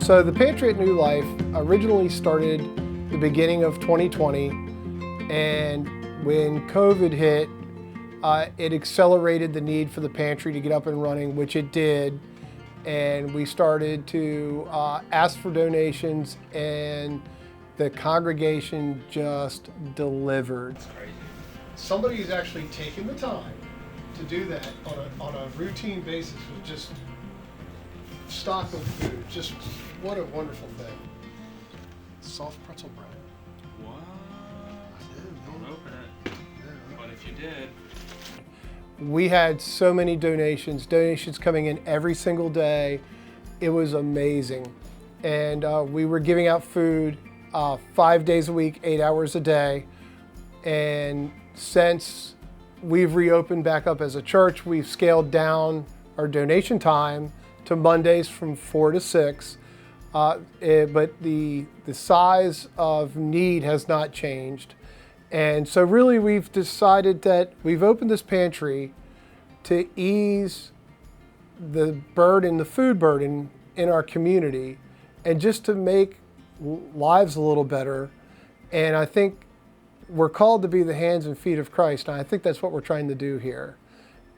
So the Pantry at New Life originally started the beginning of 2020, and when COVID hit, it accelerated the need for the pantry to get up and running, which it did. And we started to ask for donations, and the congregation just delivered. Somebody's actually taken the time to do that on a routine basis with just stock of food. Just what a wonderful thing. Soft pretzel bread. What? Don't open it. Yeah. But if you did. We had so many donations coming in every single day. It was amazing. And we were giving out food 5 days a week, 8 hours a day. And since we've reopened back up as a church, we've scaled down our donation time to Mondays from 4 to 6. But the size of need has not changed. And so really we've decided that we've opened this pantry to ease the burden, the food burden in our community, and just to make lives a little better. And I think we're called to be the hands and feet of Christ, and I think that's what we're trying to do here.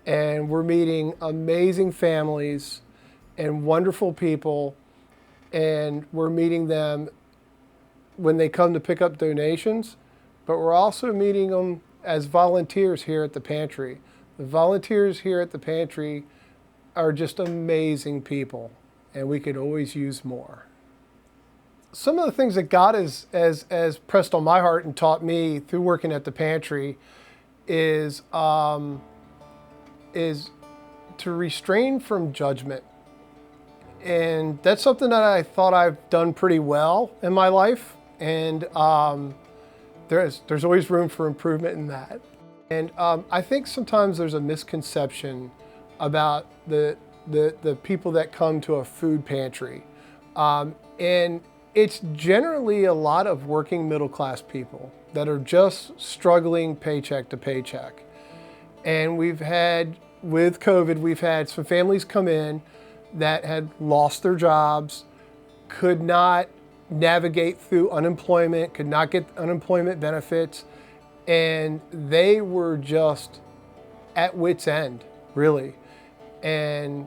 And we're meeting amazing families and wonderful people, and we're meeting them when they come to pick up donations, but we're also meeting them as volunteers here at the pantry. The volunteers here at the pantry are just amazing people, and we could always use more. Some of the things that God has pressed on my heart and taught me through working at the pantry is to restrain from judgment. And that's something that I thought I've done pretty well in my life. And there's always room for improvement in that. And I think sometimes there's a misconception about the people that come to a food pantry. And it's generally a lot of working middle class people that are just struggling paycheck to paycheck. And with COVID, we've had some families come in that had lost their jobs, could not navigate through unemployment, could not get unemployment benefits, and they were just at wit's end, really. And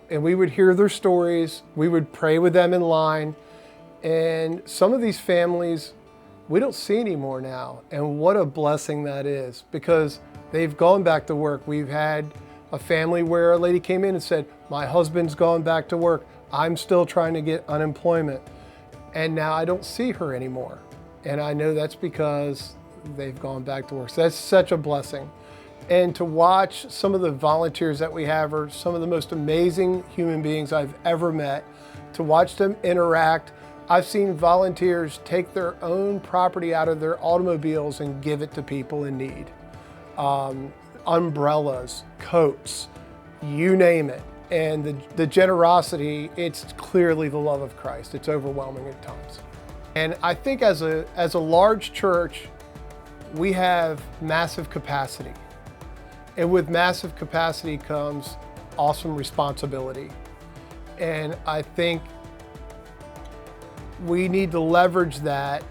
we would hear their stories, we would pray with them in line, and some of these families we don't see anymore now. And what a blessing that is, because they've gone back to work. We've had a family where a lady came in and said, my husband's gone back to work. I'm still trying to get unemployment. And now I don't see her anymore. And I know that's because they've gone back to work. So that's such a blessing. And to watch some of the volunteers that we have are some of the most amazing human beings I've ever met. To watch them interact. I've seen volunteers take their own property out of their automobiles and give it to people in need. Umbrellas, coats, you name it. And the generosity, it's clearly the love of Christ. It's overwhelming at times. And I think as a large church, we have massive capacity. And with massive capacity comes awesome responsibility. And I think we need to leverage that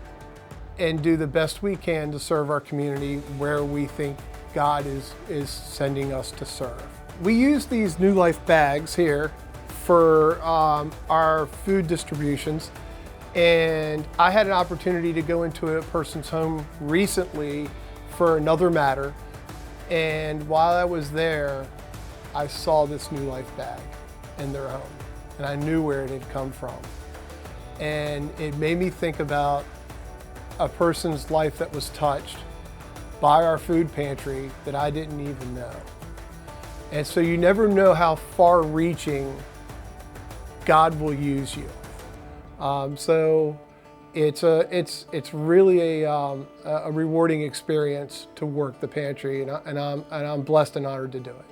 and do the best we can to serve our community where we think God is sending us to serve. We use these New Life bags here for our food distributions. And I had an opportunity to go into a person's home recently for another matter. And while I was there, I saw this New Life bag in their home. And I knew where it had come from. And it made me think about a person's life that was touched by our food pantry that I didn't even know. And so you never know how far-reaching God will use you. So it's really a rewarding experience to work the pantry, and I'm blessed and honored to do it.